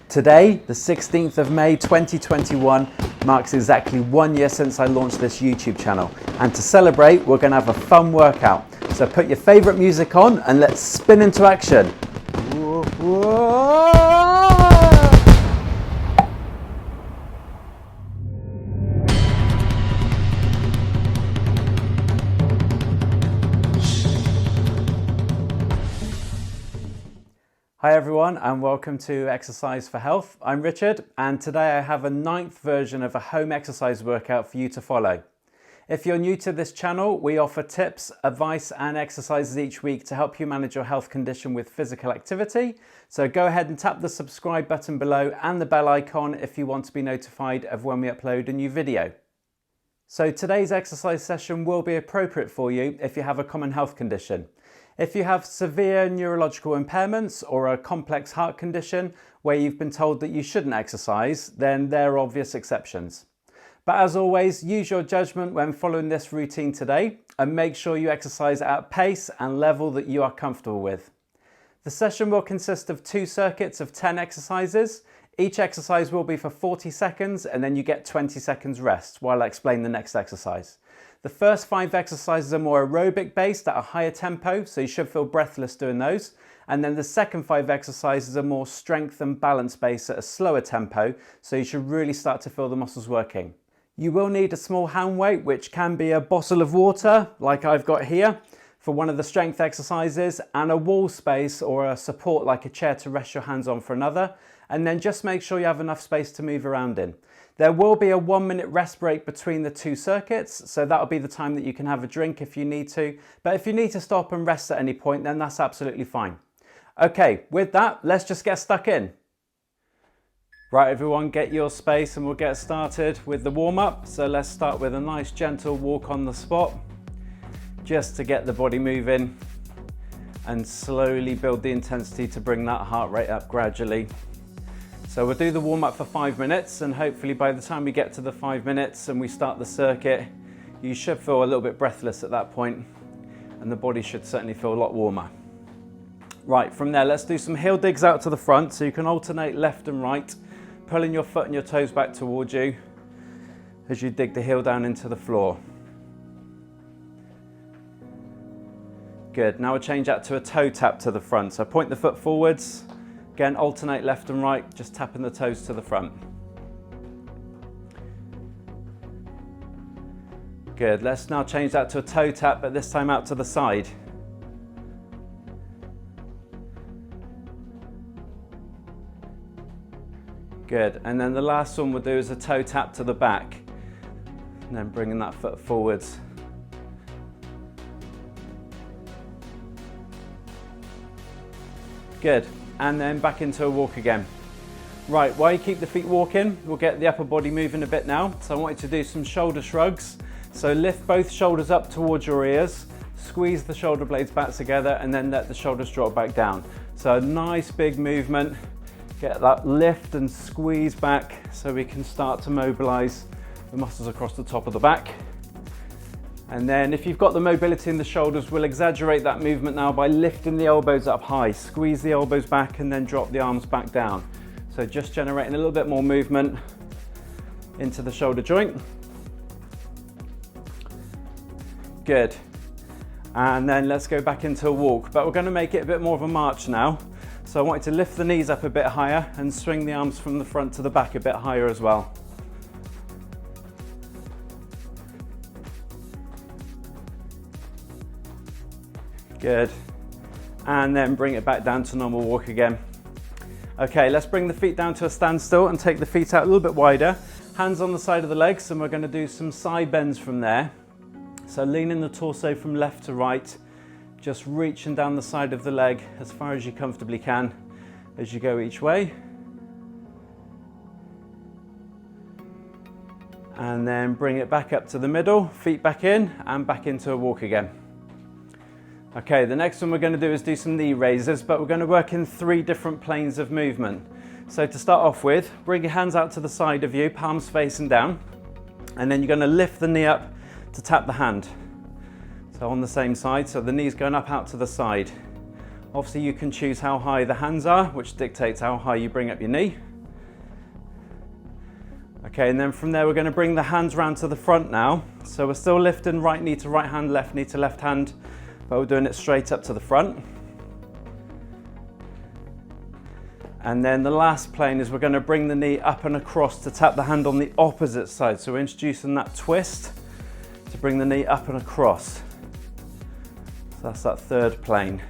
Today, the 16th of May 2021, marks exactly 1 year since I launched this YouTube channel. And to celebrate, we're going to have a fun workout. So put your favourite music on and let's spin into action. Hi everyone and welcome to Exercise for Health. I'm Richard and today I have a 9th version of a home exercise workout for you to follow. If you're new to this channel, we offer tips, advice and exercises each week to help you manage your health condition with physical activity. So go ahead and tap the subscribe button below and the bell icon if you want to be notified of when we upload a new video. So today's exercise session will be appropriate for you if you have a common health condition. If you have severe neurological impairments or a complex heart condition where you've been told that you shouldn't exercise, then there are obvious exceptions. But as always, use your judgment when following this routine today and make sure you exercise at a pace and level that you are comfortable with. The session will consist of 2 circuits of 10 exercises. Each exercise will be for 40 seconds and then you get 20 seconds rest while I explain the next exercise. The first 5 exercises are more aerobic based at a higher tempo, so you should feel breathless doing those. And then the second 5 exercises are more strength and balance based at a slower tempo, so you should really start to feel the muscles working. You will need a small hand weight, which can be a bottle of water, like I've got here, for one of the strength exercises, and a wall space or a support like a chair to rest your hands on for another. And then just make sure you have enough space to move around in. There will be a 1-minute rest break between the 2 circuits, so that'll be the time that you can have a drink if you need to. But if you need to stop and rest at any point, then that's absolutely fine. Okay, with that, let's just get stuck in. Right, everyone, get your space and we'll get started with the warm-up. So let's start with a nice gentle walk on the spot, just to get the body moving and slowly build the intensity to bring that heart rate up gradually. So we'll do the warm-up for 5 minutes and hopefully by the time we get to the 5 minutes and we start the circuit, you should feel a little bit breathless at that point and the body should certainly feel a lot warmer. Right, from there, let's do some heel digs out to the front so you can alternate left and right, pulling your foot and your toes back towards you as you dig the heel down into the floor. Good, now we'll change that to a toe tap to the front. So point the foot forwards. Again, alternate left and right, just tapping the toes to the front. Good, let's now change that to a toe tap, but this time out to the side. Good, and then the last one we'll do is a toe tap to the back. And then bringing that foot forwards. Good. And then back into a walk again. Right, while you keep the feet walking, we'll get the upper body moving a bit now. So I want you to do some shoulder shrugs. So lift both shoulders up towards your ears, squeeze the shoulder blades back together and then let the shoulders drop back down. So a nice big movement, get that lift and squeeze back so we can start to mobilize the muscles across the top of the back. And then if you've got the mobility in the shoulders, we'll exaggerate that movement now by lifting the elbows up high. Squeeze the elbows back and then drop the arms back down. So just generating a little bit more movement into the shoulder joint. Good. And then let's go back into a walk, but we're going to make it a bit more of a march now. So I want you to lift the knees up a bit higher and swing the arms from the front to the back a bit higher as well. Good, and then bring it back down to normal walk again. Okay, let's bring the feet down to a standstill and take the feet out a little bit wider. Hands on the side of the legs and we're going to do some side bends from there. So leaning the torso from left to right, just reaching down the side of the leg as far as you comfortably can as you go each way. And then bring it back up to the middle, feet back in and back into a walk again. Okay, the next one we're going to do is do some knee raises, but we're going to work in 3 different planes of movement. So to start off with, bring your hands out to the side of you, palms facing down, and then you're going to lift the knee up to tap the hand. So on the same side, so the knee's going up out to the side. Obviously you can choose how high the hands are, which dictates how high you bring up your knee. Okay, and then from there we're going to bring the hands round to the front now. So we're still lifting right knee to right hand, left knee to left hand, but we're doing it straight up to the front. And then the last plane is we're going to bring the knee up and across to tap the hand on the opposite side. So we're introducing that twist to bring the knee up and across. So that's that third plane.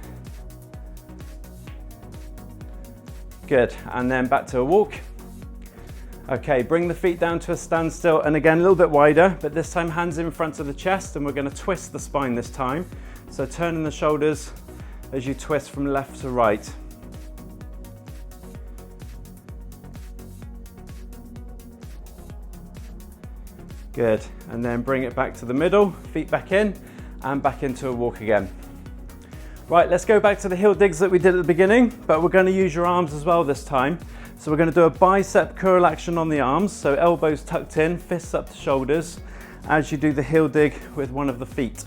Good, and then back to a walk. Okay, bring the feet down to a standstill, and again a little bit wider, but this time hands in front of the chest, and we're going to twist the spine this time. So turning the shoulders as you twist from left to right. Good, and then bring it back to the middle, feet back in, and back into a walk again. Right, let's go back to the heel digs that we did at the beginning, but we're going to use your arms as well this time. So we're going to do a bicep curl action on the arms, so elbows tucked in, fists up to shoulders, as you do the heel dig with one of the feet.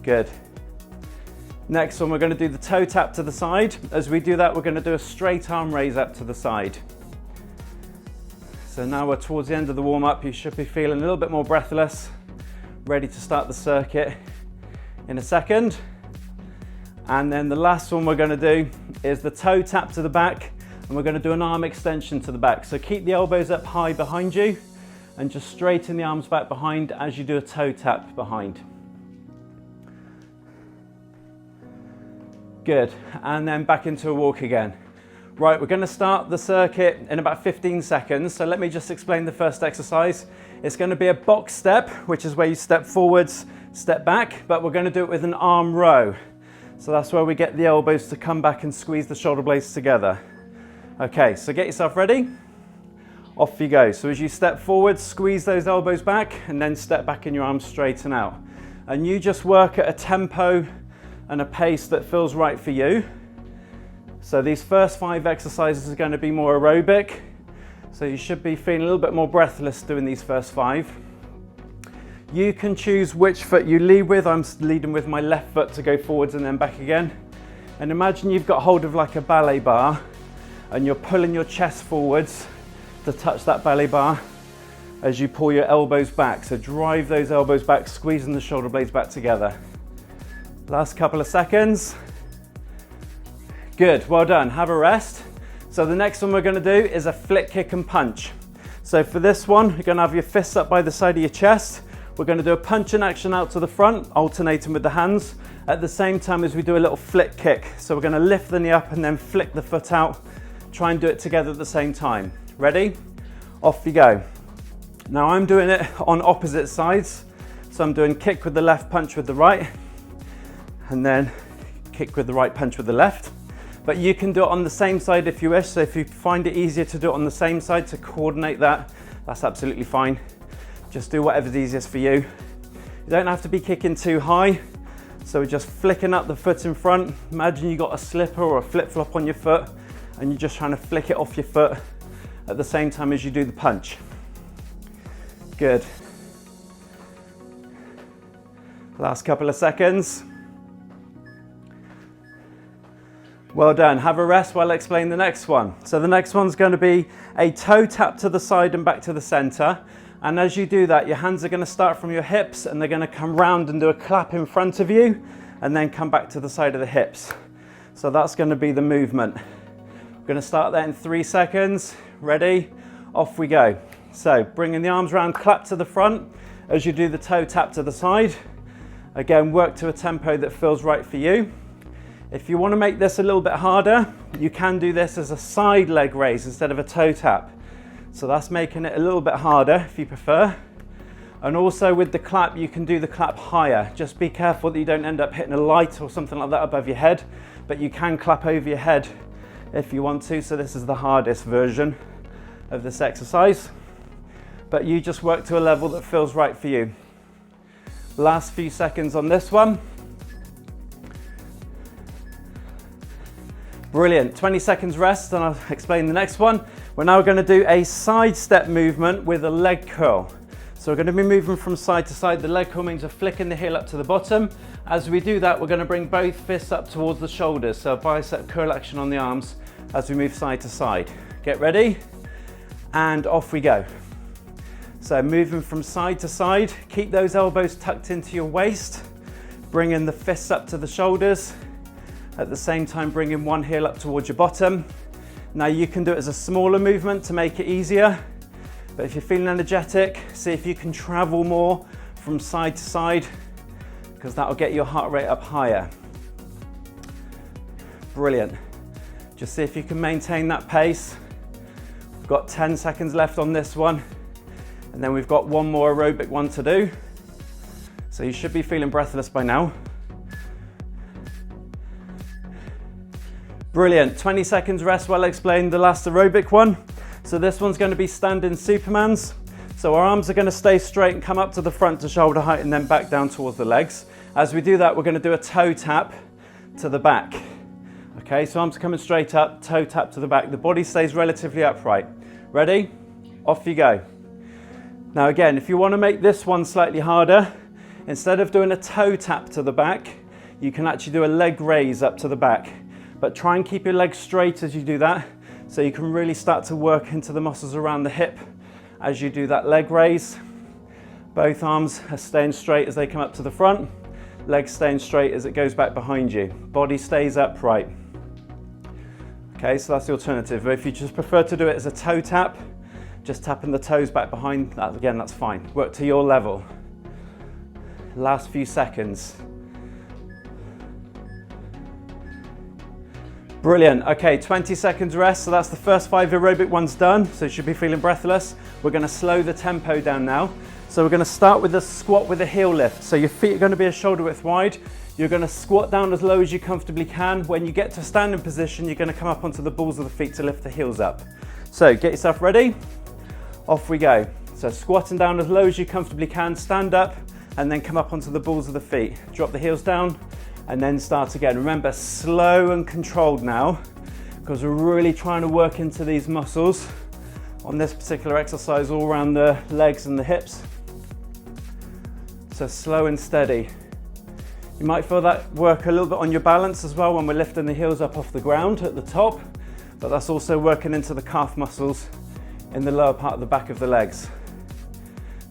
Good. Next one, we're going to do the toe tap to the side. As we do that, we're going to do a straight arm raise up to the side. So now we're towards the end of the warm-up. You should be feeling a little bit more breathless, ready to start the circuit in a second. And then the last one we're going to do is the toe tap to the back, and we're going to do an arm extension to the back. So keep the elbows up high behind you and just straighten the arms back behind as you do a toe tap behind. Good, and then back into a walk again. Right, we're going to start the circuit in about 15 seconds. So let me just explain the first exercise. It's going to be a box step, which is where you step forwards, step back, but we're going to do it with an arm row. So that's where we get the elbows to come back and squeeze the shoulder blades together. Okay, so get yourself ready. Off you go. So as you step forward, squeeze those elbows back and then step back and your arms straighten out. And you just work at a tempo and a pace that feels right for you. So these first 5 exercises are going to be more aerobic. So you should be feeling a little bit more breathless doing these first 5. You can choose which foot you lead with. I'm leading with my left foot to go forwards and then back again. And imagine you've got hold of like a ballet bar and you're pulling your chest forwards to touch that ballet bar as you pull your elbows back. So drive those elbows back, squeezing the shoulder blades back together. Last couple of seconds. Good, well done. Have a rest. So the next one we're going to do is a flick, kick and punch. So for this one, you're going to have your fists up by the side of your chest. We're going to do a punch in action out to the front, alternating with the hands, at the same time as we do a little flick kick. So we're going to lift the knee up and then flick the foot out. Try and do it together at the same time. Ready? Off you go. Now I'm doing it on opposite sides. So I'm doing kick with the left, punch with the right, and then kick with the right, punch with the left. But you can do it on the same side if you wish. So if you find it easier to do it on the same side to coordinate that, that's absolutely fine. Just do whatever's easiest for you. You don't have to be kicking too high. So we're just flicking up the foot in front. Imagine you got a slipper or a flip-flop on your foot and you're just trying to flick it off your foot at the same time as you do the punch. Good. Last couple of seconds. Well done. Have a rest while I explain the next one. So the next one's going to be a toe tap to the side and back to the center. And as you do that, your hands are going to start from your hips and they're going to come round and do a clap in front of you and then come back to the side of the hips. So that's going to be the movement. We're going to start that in 3 seconds. Ready? Off we go. So bringing the arms round, clap to the front as you do the toe tap to the side. Again, work to a tempo that feels right for you. If you want to make this a little bit harder, you can do this as a side leg raise instead of a toe tap. So that's making it a little bit harder if you prefer. And also with the clap, you can do the clap higher. Just be careful that you don't end up hitting a light or something like that above your head, but you can clap over your head if you want to. So this is the hardest version of this exercise, but you just work to a level that feels right for you. Last few seconds on this one. Brilliant, 20 seconds rest and I'll explain the next one. We're now going to do a side step movement with a leg curl. So we're going to be moving from side to side. The leg curl means we're flicking the heel up to the bottom. As we do that, we're going to bring both fists up towards the shoulders. So bicep curl action on the arms as we move side to side. Get ready, and off we go. So moving from side to side, keep those elbows tucked into your waist, bringing the fists up to the shoulders, at the same time bringing one heel up towards your bottom. Now you can do it as a smaller movement to make it easier, but if you're feeling energetic, see if you can travel more from side to side, because that'll get your heart rate up higher. Brilliant. Just see if you can maintain that pace. We've got 10 seconds left on this one, and then we've got one more aerobic one to do. So you should be feeling breathless by now. Brilliant, 20 seconds rest while I explain the last aerobic one. So this one's going to be standing Supermans. So our arms are going to stay straight and come up to the front to shoulder height and then back down towards the legs. As we do that, we're going to do a toe tap to the back. Okay, so arms are coming straight up, toe tap to the back. The body stays relatively upright. Ready? Off you go. Now again, if you want to make this one slightly harder, instead of doing a toe tap to the back, you can actually do a leg raise up to the back. But try and keep your legs straight as you do that, so you can really start to work into the muscles around the hip as you do that leg raise. Both arms are staying straight as they come up to the front, legs staying straight as it goes back behind you. Body stays upright. Okay, so that's the alternative. If you just prefer to do it as a toe tap, just tapping the toes back behind, that again, that's fine. Work to your level. Last few seconds. Brilliant. Okay, 20 seconds rest. So that's the first 5 aerobic ones done. So you should be feeling breathless. We're going to slow the tempo down now. So we're going to start with a squat with a heel lift. So your feet are going to be a shoulder width wide. You're going to squat down as low as you comfortably can. When you get to standing position, you're going to come up onto the balls of the feet to lift the heels up. So get yourself ready. Off we go. So squatting down as low as you comfortably can, stand up, and then come up onto the balls of the feet. Drop the heels down, and then start again. Remember, slow and controlled now, because we're really trying to work into these muscles on this particular exercise all around the legs and the hips. So slow and steady. You might feel that work a little bit on your balance as well when we're lifting the heels up off the ground at the top, but that's also working into the calf muscles in the lower part of the back of the legs.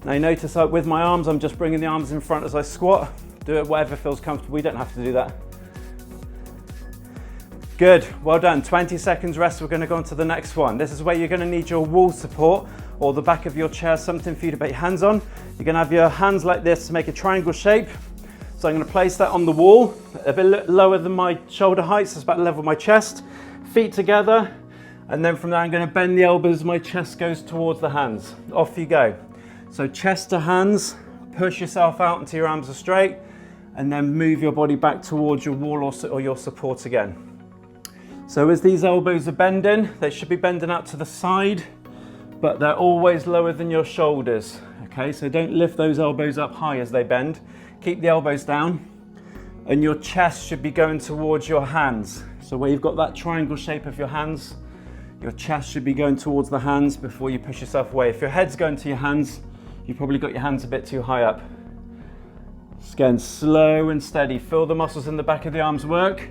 Now you notice that with my arms, I'm just bringing the arms in front as I squat. Do it whatever feels comfortable, you don't have to do that. Good, well done. 20 seconds rest, we're going to go on to the next one. This is where you're going to need your wall support or the back of your chair, something for you to put your hands on. You're going to have your hands like this to make a triangle shape. So I'm going to place that on the wall, a bit lower than my shoulder height, so it's about level with my chest. Feet together, and then from there I'm going to bend the elbows, my chest goes towards the hands. Off you go. So chest to hands, push yourself out until your arms are straight, and then move your body back towards your wall or your support again. So as these elbows are bending, they should be bending out to the side, but they're always lower than your shoulders. Okay, so don't lift those elbows up high as they bend. Keep the elbows down, and your chest should be going towards your hands. So where you've got that triangle shape of your hands, your chest should be going towards the hands before you push yourself away. If your head's going to your hands, you've probably got your hands a bit too high up. Just again, slow and steady. Feel the muscles in the back of the arms work.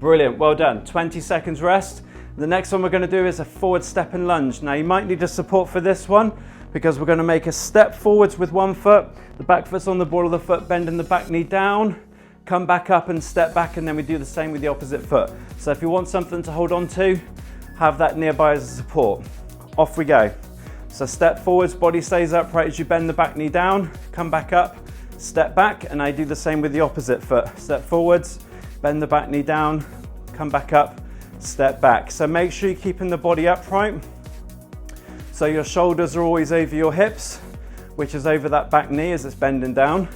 Brilliant, well done. 20 seconds rest. The next one we're going to do is a forward step and lunge. Now you might need a support for this one, because we're going to make a step forwards with one foot, the back foot's on the ball of the foot, bending the back knee down, come back up and step back, and then we do the same with the opposite foot. So if you want something to hold on to, have that nearby as a support. Off we go. So step forwards, body stays upright as you bend the back knee down, come back up, step back, and I do the same with the opposite foot. Step forwards, bend the back knee down, come back up, step back. So make sure you're keeping the body upright. So your shoulders are always over your hips, which is over that back knee as it's bending down.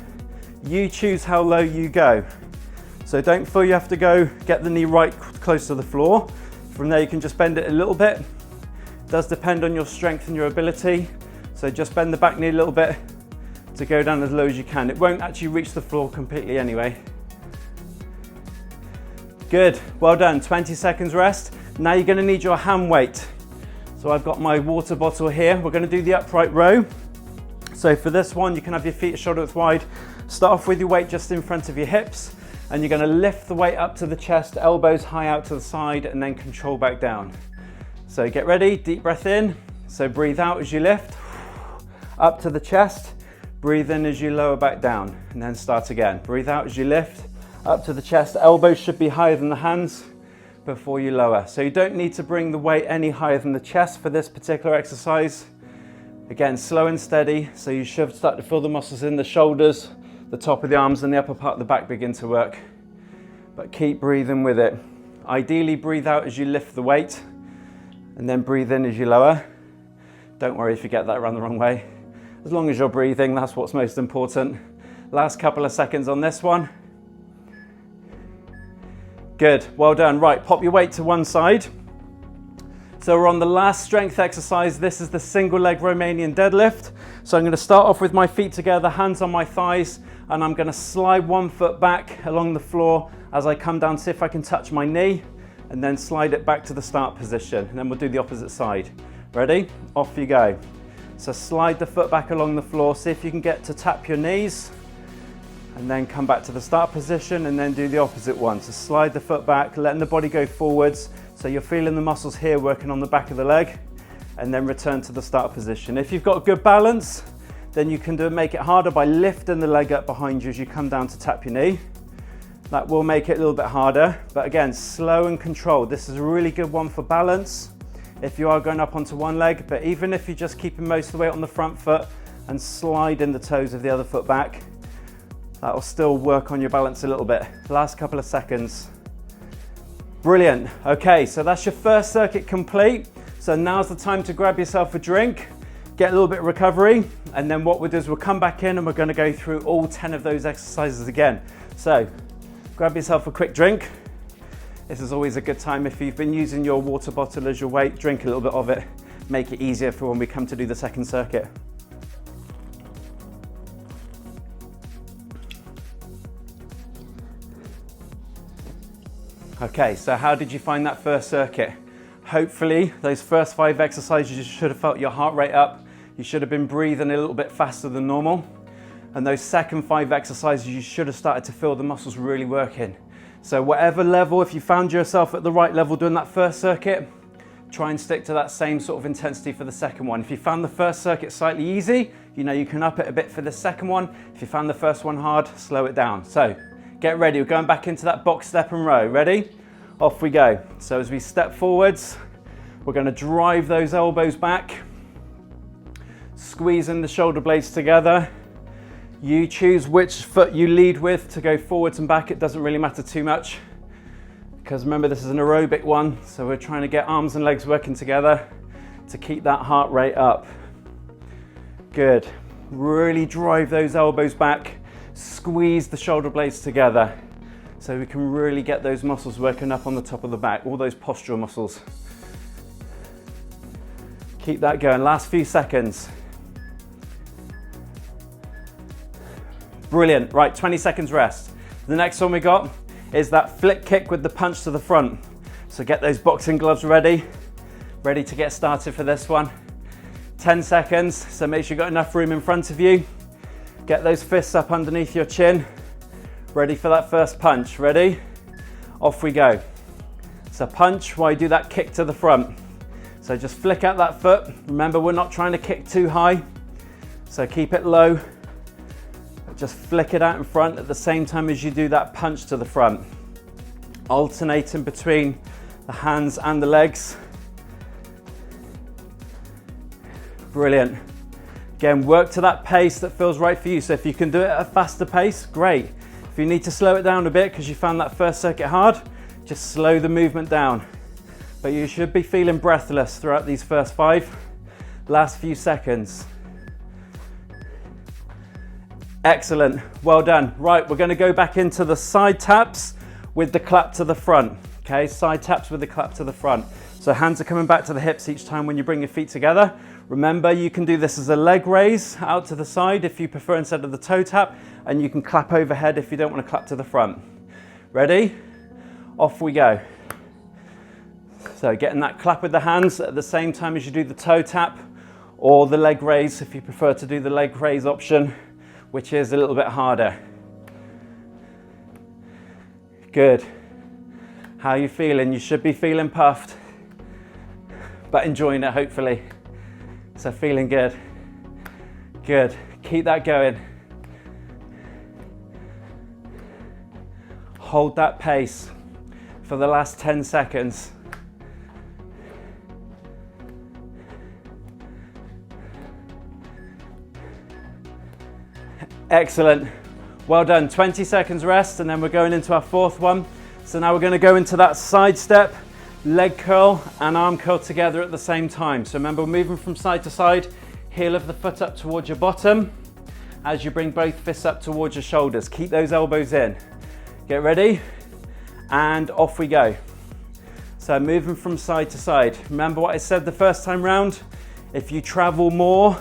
You choose how low you go. So don't feel you have to go get the knee right close to the floor. From there you can just bend it a little bit. It does depend on your strength and your ability. So just bend the back knee a little bit to go down as low as you can. It won't actually reach the floor completely anyway. Good, well done. 20 seconds rest. Now you're going to need your hand weight. So I've got my water bottle here. We're going to do the upright row. So for this one, you can have your feet shoulder width wide. Start off with your weight just in front of your hips, and you're going to lift the weight up to the chest, elbows high out to the side, and then control back down. So get ready, deep breath in. So breathe out as you lift, up to the chest. Breathe in as you lower back down, and then start again. Breathe out as you lift, up to the chest. Elbows should be higher than the hands before you lower. So you don't need to bring the weight any higher than the chest for this particular exercise. Again, slow and steady, so you should start to feel the muscles in the shoulders, the top of the arms and the upper part of the back begin to work. But keep breathing with it. Ideally, breathe out as you lift the weight, and then breathe in as you lower. Don't worry if you get that around the wrong way. As long as you're breathing, that's what's most important. Last couple of seconds on this one. Good, well done. Right, pop your weight to one side. So we're on the last strength exercise. This is the single leg Romanian deadlift. So I'm going to start off with my feet together, hands on my thighs, and I'm going to slide one foot back along the floor as I come down, see if I can touch my knee, and then slide it back to the start position. And then we'll do the opposite side. Ready? Off you go. So slide the foot back along the floor, see if you can get to tap your knees, and then come back to the start position, and then do the opposite one. So slide the foot back, letting the body go forwards, so you're feeling the muscles here working on the back of the leg, and then return to the start position. If you've got good balance, then you can make it harder by lifting the leg up behind you as you come down to tap your knee. That will make it a little bit harder, but again, slow and controlled. This is a really good one for balance if you are going up onto one leg, but even if you're just keeping most of the weight on the front foot and sliding the toes of the other foot back, that will still work on your balance a little bit. Last couple of seconds. Brilliant. Okay, so that's your first circuit complete. So now's the time to grab yourself a drink, get a little bit of recovery, and then what we'll do is we'll come back in and we're going to go through all 10 of those exercises again. So grab yourself a quick drink. This is always a good time. If you've been using your water bottle as your weight, drink a little bit of it. Make it easier for when we come to do the second circuit. Okay, so how did you find that first circuit? Hopefully, those first 5 exercises, you should have felt your heart rate up. You should have been breathing a little bit faster than normal. And those second 5 exercises, you should have started to feel the muscles really working. So whatever level, if you found yourself at the right level doing that first circuit, try and stick to that same sort of intensity for the second one. If you found the first circuit slightly easy, you know you can up it a bit for the second one. If you found the first one hard, slow it down. So get ready, we're going back into that box step and row. Ready? Off we go. So as we step forwards, we're going to drive those elbows back, squeezing the shoulder blades together. You choose which foot you lead with to go forwards and back. It doesn't really matter too much, because remember this is an aerobic one, so we're trying to get arms and legs working together to keep that heart rate up. Good. Really drive those elbows back, squeeze the shoulder blades together so we can really get those muscles working up on the top of the back, all those postural muscles. Keep that going. Last few seconds. Brilliant. Right, 20 seconds rest. The next one we got is that flick kick with the punch to the front. So get those boxing gloves ready to get started for this one. 10 seconds, so make sure you've got enough room in front of you. Get those fists up underneath your chin. Ready for that first punch. Ready? Off we go. So punch while you do that kick to the front. So just flick out that foot. Remember, we're not trying to kick too high, so keep it low. Just flick it out in front at the same time as you do that punch to the front. Alternating between the hands and the legs. Brilliant. Again, work to that pace that feels right for you. So if you can do it at a faster pace, great. If you need to slow it down a bit because you found that first circuit hard, just slow the movement down. But you should be feeling breathless throughout these first 5. Last few seconds. Excellent, well done. Right, we're going to go back into the side taps with the clap to the front. Okay, side taps with the clap to the front. So hands are coming back to the hips each time when you bring your feet together. Remember, you can do this as a leg raise out to the side if you prefer instead of the toe tap, and you can clap overhead if you don't want to clap to the front. Ready? Off we go. So getting that clap with the hands at the same time as you do the toe tap, or the leg raise if you prefer to do the leg raise option, which is a little bit harder. Good. How are you feeling? You should be feeling puffed. but enjoying it hopefully. So feeling good. Good, keep that going. Hold that pace for the last 10 seconds. Excellent, well done. 20 seconds rest, and then we're going into our fourth one. So now we're going to go into that side step, leg curl and arm curl together at the same time. So remember, we're moving from side to side, heel of the foot up towards your bottom as you bring both fists up towards your shoulders. Keep those elbows in. Get ready, and off we go. So moving from side to side. Remember what I said the first time round? If you travel more,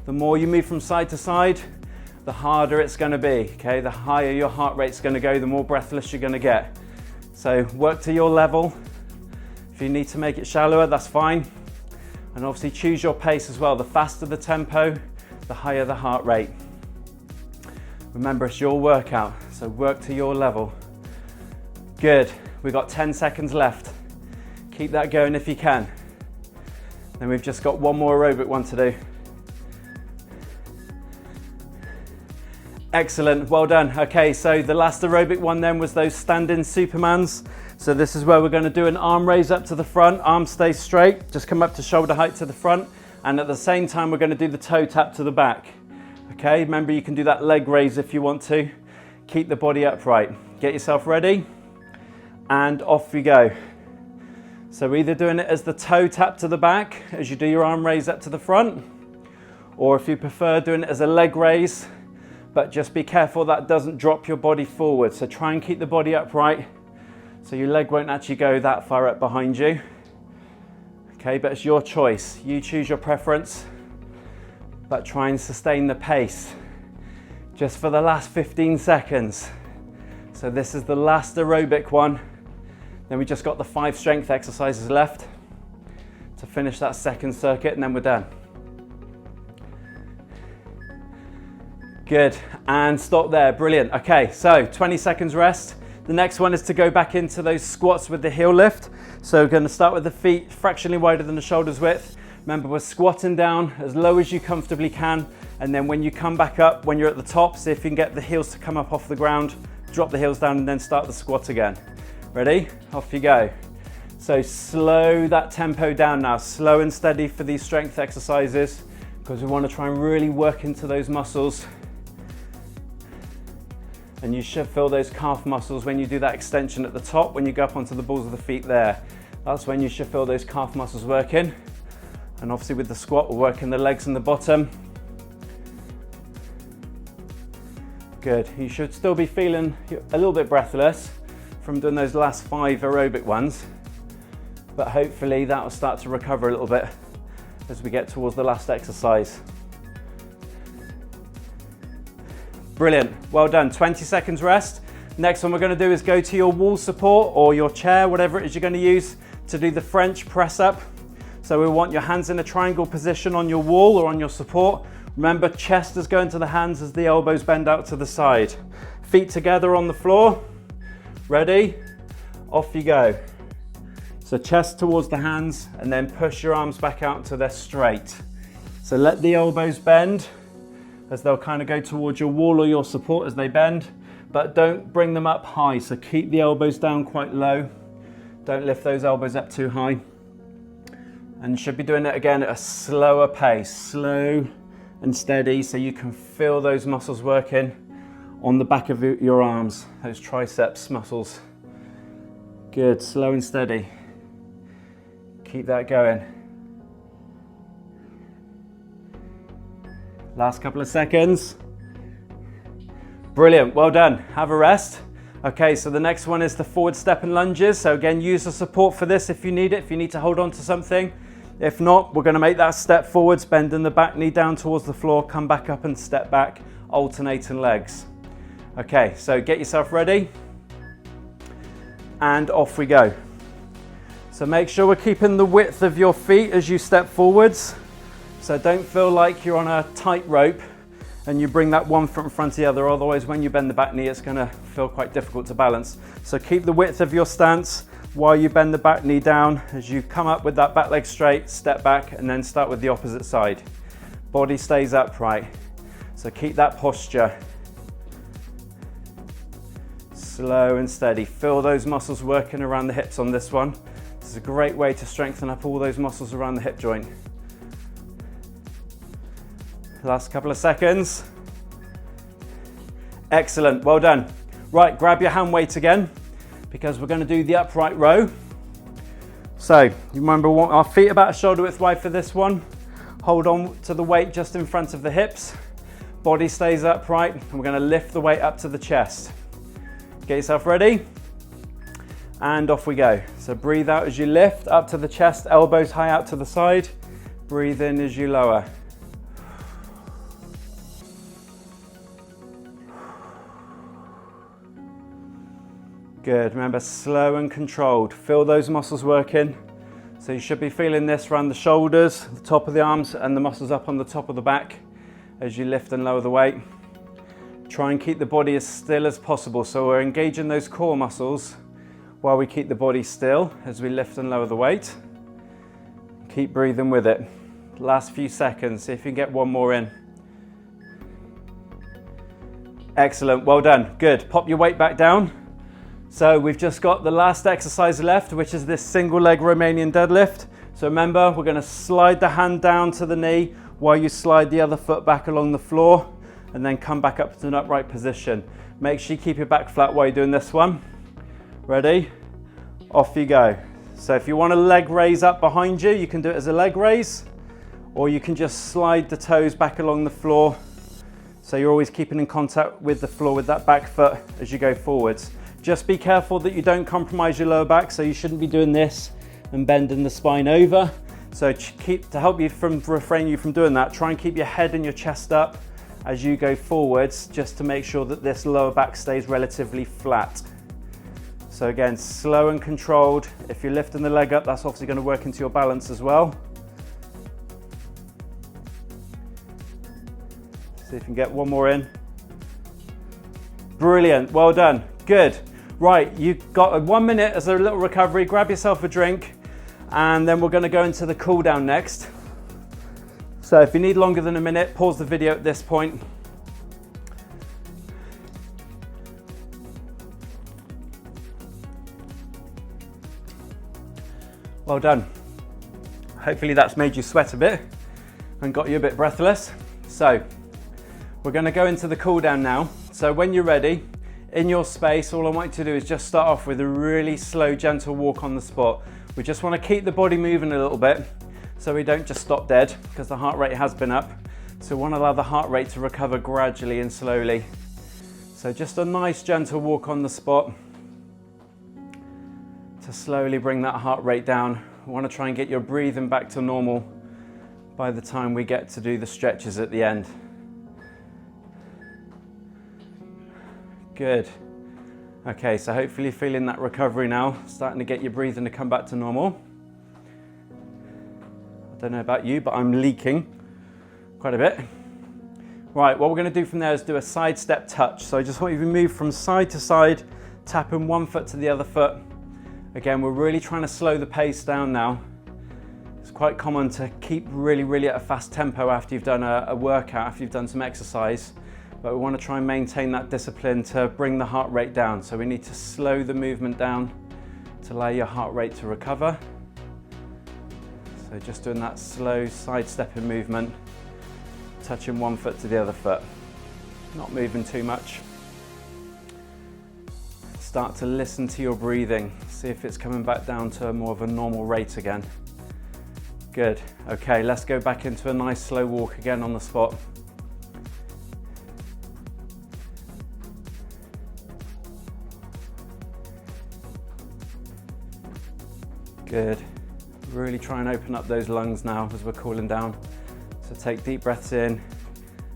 the more you move from side to side, the harder it's going to be, okay? The higher your heart rate's going to go, the more breathless you're going to get. So work to your level. If you need to make it shallower, that's fine. And obviously choose your pace as well. The faster the tempo, the higher the heart rate. Remember, it's your workout, so work to your level. Good, we've got 10 seconds left. Keep that going if you can. Then we've just got one more aerobic one to do. Excellent, well done. Okay, so the last aerobic one then was those standing Supermans. So this is where we're going to do an arm raise up to the front. Arm stays straight, just come up to shoulder height to the front. And at the same time, we're going to do the toe tap to the back. Okay, remember you can do that leg raise if you want to. Keep the body upright. Get yourself ready, and off we go. So either doing it as the toe tap to the back as you do your arm raise up to the front, or if you prefer, doing it as a leg raise, but just be careful that doesn't drop your body forward. So try and keep the body upright so your leg won't actually go that far up behind you. Okay, but it's your choice. You choose your preference, but try and sustain the pace just for the last 15 seconds. So this is the last aerobic one. Then we just got the 5 strength exercises left to finish that second circuit, and then we're done. Good, and stop there, brilliant. Okay, so 20 seconds rest. The next one is to go back into those squats with the heel lift. So we're gonna start with the feet fractionally wider than the shoulders width. Remember, we're squatting down as low as you comfortably can, and then when you come back up, when you're at the top, see if you can get the heels to come up off the ground, drop the heels down, and then start the squat again. Ready? Off you go. So slow that tempo down now, slow and steady for these strength exercises, because we want to try and really work into those muscles. And you should feel those calf muscles when you do that extension at the top, when you go up onto the balls of the feet there. That's when you should feel those calf muscles working. And obviously with the squat, we're working the legs and the bottom. Good, you should still be feeling a little bit breathless from doing those last 5 aerobic ones, but hopefully that will start to recover a little bit as we get towards the last exercise. Brilliant, well done. 20 seconds rest. Next one we're going to do is go to your wall support or your chair, whatever it is you're going to use to do the French press up. So we want your hands in a triangle position on your wall or on your support. Remember, chest is going to the hands as the elbows bend out to the side. Feet together on the floor. Ready? Off you go. So chest towards the hands, and then push your arms back out until they're straight. So let the elbows bend as they'll kind of go towards your wall or your support as they bend, but don't bring them up high. So keep the elbows down quite low. Don't lift those elbows up too high. And you should be doing it again at a slower pace, slow and steady, so you can feel those muscles working on the back of your arms, those triceps muscles. Good, slow and steady. Keep that going. Last couple of seconds. Brilliant, well done. Have a rest. Okay, so the next one is the forward step and lunges. So again, use the support for this if you need it, if you need to hold on to something. If not, we're gonna make that step forwards, bending the back knee down towards the floor, come back up and step back, alternating legs. Okay, so get yourself ready, and off we go. So make sure we're keeping the width of your feet as you step forwards. So don't feel like you're on a tightrope and you bring that one foot in front of the other, otherwise when you bend the back knee, it's gonna feel quite difficult to balance. So keep the width of your stance, while you bend the back knee down. As you come up with that back leg straight, step back and then start with the opposite side. Body stays upright, so keep that posture. Slow and steady. Feel those muscles working around the hips on this one. This is a great way to strengthen up all those muscles around the hip joint. Last couple of seconds. Excellent, well done. Right, grab your hand weight again, because we're going to do the upright row. So you remember, our feet about shoulder width wide for this one. Hold on to the weight just in front of the hips. Body stays upright, and we're going to lift the weight up to the chest. Get yourself ready, and off we go. So breathe out as you lift up to the chest, elbows high out to the side. Breathe in as you lower. Good, remember, slow and controlled. Feel those muscles working. So you should be feeling this around the shoulders, the top of the arms, and the muscles up on the top of the back as you lift and lower the weight. Try and keep the body as still as possible. So we're engaging those core muscles while we keep the body still as we lift and lower the weight. Keep breathing with it. Last few seconds, see if you can get one more in. Excellent, well done, good. Pop your weight back down. So we've just got the last exercise left, which is this single leg Romanian deadlift. So remember, we're going to slide the hand down to the knee while you slide the other foot back along the floor, and then come back up to an upright position. Make sure you keep your back flat while you're doing this one. Ready? Off you go. So if you want a leg raise up behind you, you can do it as a leg raise, or you can just slide the toes back along the floor. So you're always keeping in contact with the floor with that back foot as you go forwards. Just be careful that you don't compromise your lower back, so you shouldn't be doing this and bending the spine over. So to help you refrain you from doing that, try and keep your head and your chest up as you go forwards, just to make sure that this lower back stays relatively flat. So again, slow and controlled. If you're lifting the leg up, that's obviously going to work into your balance as well. See if you can get one more in. Brilliant, well done, good. Right, you've got 1 minute as a little recovery. Grab yourself a drink, and then we're going to go into the cool down next. So if you need longer than a minute, pause the video at this point. Well done. Hopefully that's made you sweat a bit and got you a bit breathless. So we're going to go into the cool down now. So when you're ready, in your space, all I want you to do is just start off with a really slow, gentle walk on the spot. We just want to keep the body moving a little bit, so we don't just stop dead, because the heart rate has been up. So we want to allow the heart rate to recover gradually and slowly. So just a nice gentle walk on the spot to slowly bring that heart rate down. We want to try and get your breathing back to normal by the time we get to do the stretches at the end. Good. Okay, so hopefully you're feeling that recovery now, starting to get your breathing to come back to normal. I don't know about you, but I'm leaking quite a bit. Right, what we're going to do from there is do a side step touch. So I just want you to move from side to side, tapping one foot to the other foot. Again, we're really trying to slow the pace down now. It's quite common to keep really at a fast tempo after you've done a workout, after you've done some exercise. But we want to try and maintain that discipline to bring the heart rate down. So we need to slow the movement down to allow your heart rate to recover. So just doing that slow side-stepping movement, touching one foot to the other foot. Not moving too much. Start to listen to your breathing. See if it's coming back down to more of a normal rate again. Good. Okay, let's go back into a nice slow walk again on the spot. Good. Really try and open up those lungs now as we're cooling down. So take deep breaths in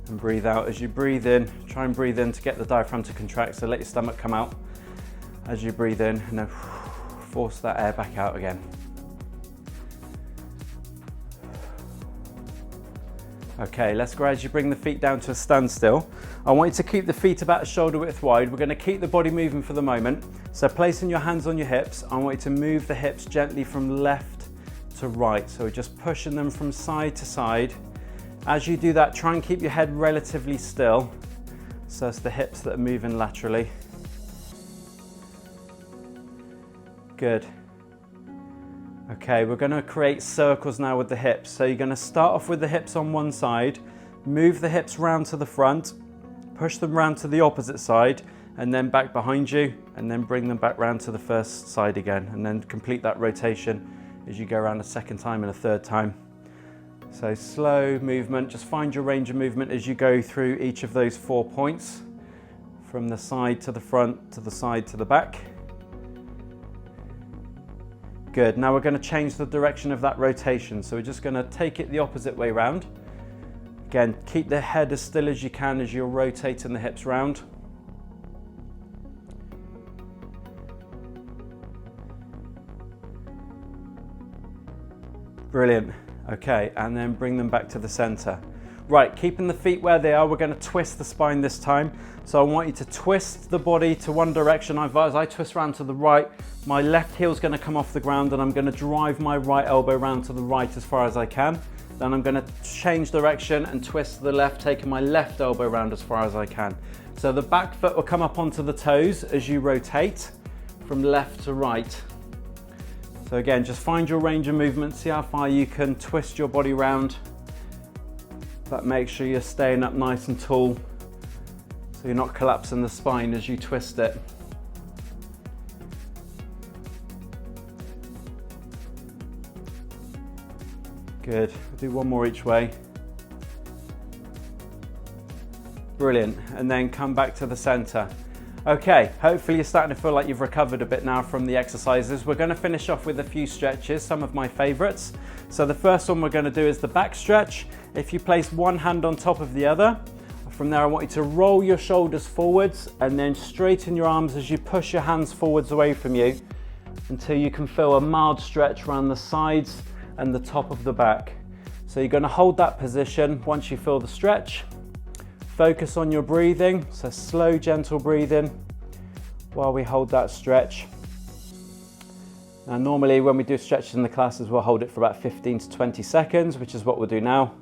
and breathe out. As you breathe in, try and breathe in to get the diaphragm to contract, so let your stomach come out as you breathe in, and then force that air back out again. Okay, let's gradually bring the feet down to a standstill. I want you to keep the feet about shoulder width wide. We're going to keep the body moving for the moment. So placing your hands on your hips, I want you to move the hips gently from left to right. So we're just pushing them from side to side. As you do that, try and keep your head relatively still. So it's the hips that are moving laterally. Good. Okay, we're going to create circles now with the hips. So you're going to start off with the hips on one side, move the hips round to the front, push them round to the opposite side, and then back behind you, and then bring them back round to the first side again, and then complete that rotation as you go around a second time and a third time. So slow movement, just find your range of movement as you go through each of those 4 points, from the side to the front, to the side to the back. Good, now we're going to change the direction of that rotation. So we're just going to take it the opposite way round. Again, keep the head as still as you can as you're rotating the hips round. Brilliant. Okay, and then bring them back to the center. Right, keeping the feet where they are, we're going to twist the spine this time. So I want you to twist the body to one direction. As I twist around to the right, my left heel is going to come off the ground, and I'm going to drive my right elbow around to the right as far as I can. Then I'm going to change direction and twist to the left, taking my left elbow around as far as I can. So the back foot will come up onto the toes as you rotate from left to right. So again, just find your range of movement, see how far you can twist your body round. But make sure you're staying up nice and tall so you're not collapsing the spine as you twist it. Good, we'll do one more each way. Brilliant, and then come back to the center. Okay, hopefully you're starting to feel like you've recovered a bit now from the exercises. We're going to finish off with a few stretches, some of my favorites. So the first one we're going to do is the back stretch. If you place one hand on top of the other, from there I want you to roll your shoulders forwards and then straighten your arms as you push your hands forwards away from you until you can feel a mild stretch around the sides and the top of the back. So you're going to hold that position once you feel the stretch. Focus on your breathing, so slow, gentle breathing while we hold that stretch. Now normally when we do stretches in the classes, we'll hold it for about 15 to 20 seconds, which is what we'll do now.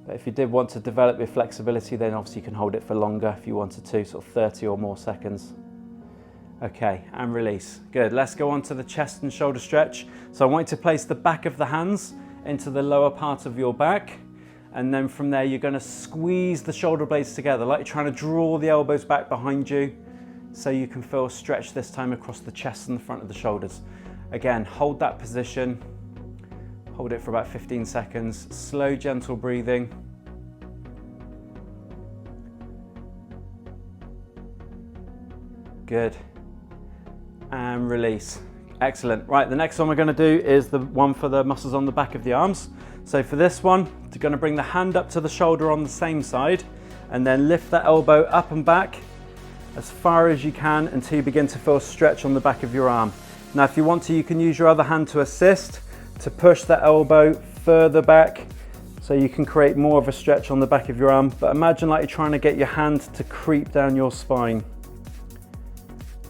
But if you did want to develop your flexibility, then obviously you can hold it for longer if you wanted to, sort of 30 or more seconds. Okay, and release. Good, let's go on to the chest and shoulder stretch. So I want you to place the back of the hands into the lower part of your back. And then from there, you're going to squeeze the shoulder blades together, like you're trying to draw the elbows back behind you so you can feel a stretch this time across the chest and the front of the shoulders. Again, hold that position. Hold it for about 15 seconds. Slow, gentle breathing. Good. And release. Excellent. Right, the next one we're going to do is the one for the muscles on the back of the arms. So for this one, you're going to bring the hand up to the shoulder on the same side and then lift that elbow up and back as far as you can until you begin to feel a stretch on the back of your arm. Now if you want to, you can use your other hand to assist, to push that elbow further back so you can create more of a stretch on the back of your arm. But imagine like you're trying to get your hand to creep down your spine.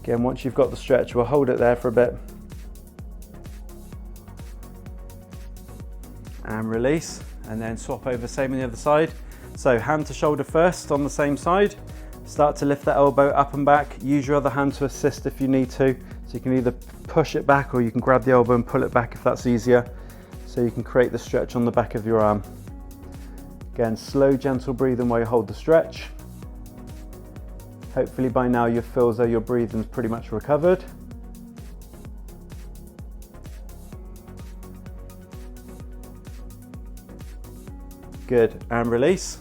Again, once you've got the stretch, we'll hold it there for a bit. And release, and then swap over, same on the other side. So hand to shoulder first on the same side. Start to lift that elbow up and back. Use your other hand to assist if you need to. So you can either push it back or you can grab the elbow and pull it back if that's easier. So you can create the stretch on the back of your arm. Again, slow, gentle breathing while you hold the stretch. Hopefully by now you feel as though your breathing's pretty much recovered. Good, and release.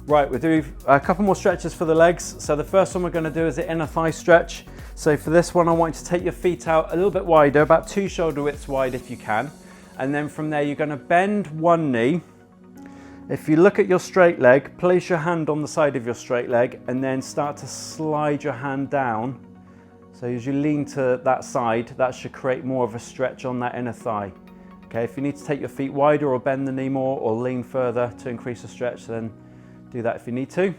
Right, we'll do a couple more stretches for the legs. So the first one we're going to do is the inner thigh stretch. So for this one, I want you to take your feet out a little bit wider, about 2 shoulder widths wide if you can. And then from there, you're going to bend one knee. If you look at your straight leg, place your hand on the side of your straight leg and then start to slide your hand down. So as you lean to that side, that should create more of a stretch on that inner thigh. Okay, if you need to take your feet wider or bend the knee more or lean further to increase the stretch, then do that if you need to.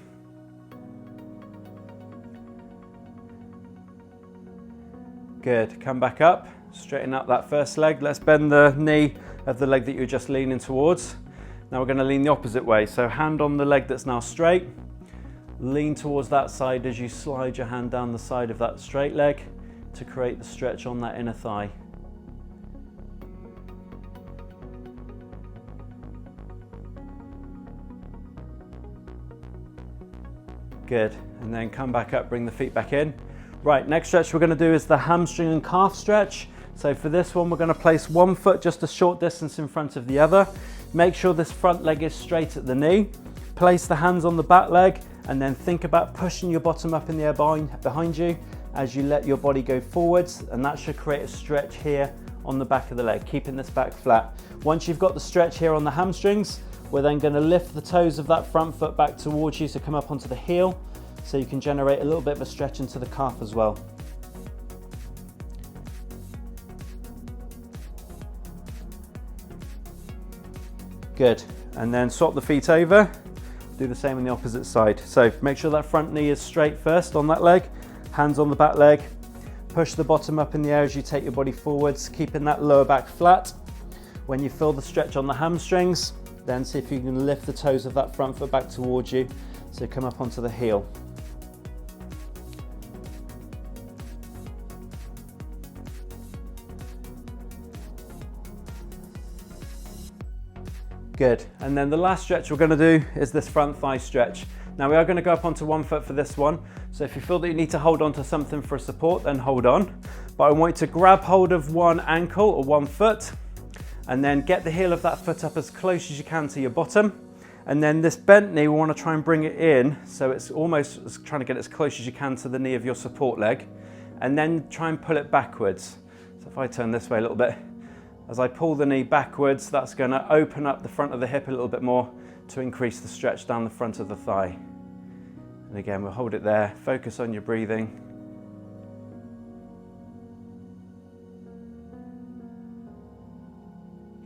Good, come back up, straighten up that first leg. Let's bend the knee of the leg that you're just leaning towards. Now we're going to lean the opposite way. So hand on the leg that's now straight. Lean towards that side as you slide your hand down the side of that straight leg to create the stretch on that inner thigh. Good, and then come back up, bring the feet back in. Right, next stretch we're going to do is the hamstring and calf stretch. So for this one, we're going to place one foot just a short distance in front of the other. Make sure this front leg is straight at the knee. Place the hands on the back leg and then think about pushing your bottom up in the air behind you as you let your body go forwards, and that should create a stretch here on the back of the leg, keeping this back flat. Once you've got the stretch here on the hamstrings, we're then going to lift the toes of that front foot back towards you, so come up onto the heel, so you can generate a little bit of a stretch into the calf as well. Good, and then swap the feet over, do the same on the opposite side. So make sure that front knee is straight first on that leg, hands on the back leg, push the bottom up in the air as you take your body forwards, keeping that lower back flat. When you feel the stretch on the hamstrings, then see if you can lift the toes of that front foot back towards you, so come up onto the heel. Good, and then the last stretch we're going to do is this front thigh stretch. Now we are going to go up onto one foot for this one, so if you feel that you need to hold on to something for support, then hold on. But I want you to grab hold of one ankle or one foot, and then get the heel of that foot up as close as you can to your bottom. And then this bent knee, we want to try and bring it in, so it's almost trying to get as close as you can to the knee of your support leg, and then try and pull it backwards. So if I turn this way a little bit, as I pull the knee backwards, that's going to open up the front of the hip a little bit more to increase the stretch down the front of the thigh. And again, we'll hold it there, focus on your breathing.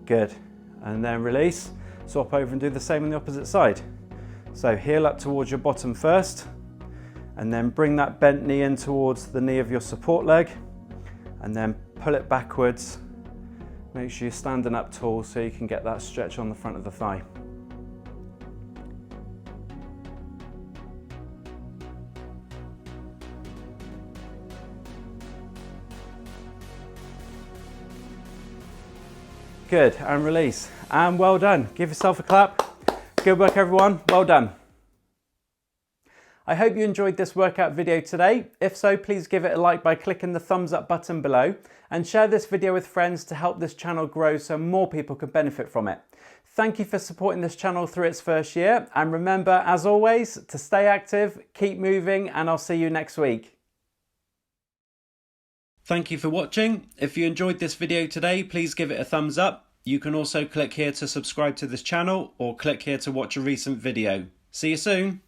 Good, and then release, swap over and do the same on the opposite side. So heel up towards your bottom first, and then bring that bent knee in towards the knee of your support leg, and then pull it backwards. Make sure you're standing up tall so you can get that stretch on the front of the thigh. Good, and release, and well done. Give yourself a clap. Good work everyone, well done. I hope you enjoyed this workout video today. If so, please give it a like by clicking the thumbs up button below, and share this video with friends to help this channel grow so more people can benefit from it. Thank you for supporting this channel through its first year, and remember, as always, to stay active, keep moving, and I'll see you next week. Thank you for watching. If you enjoyed this video today, please give it a thumbs up. You can also click here to subscribe to this channel, or click here to watch a recent video. See you soon.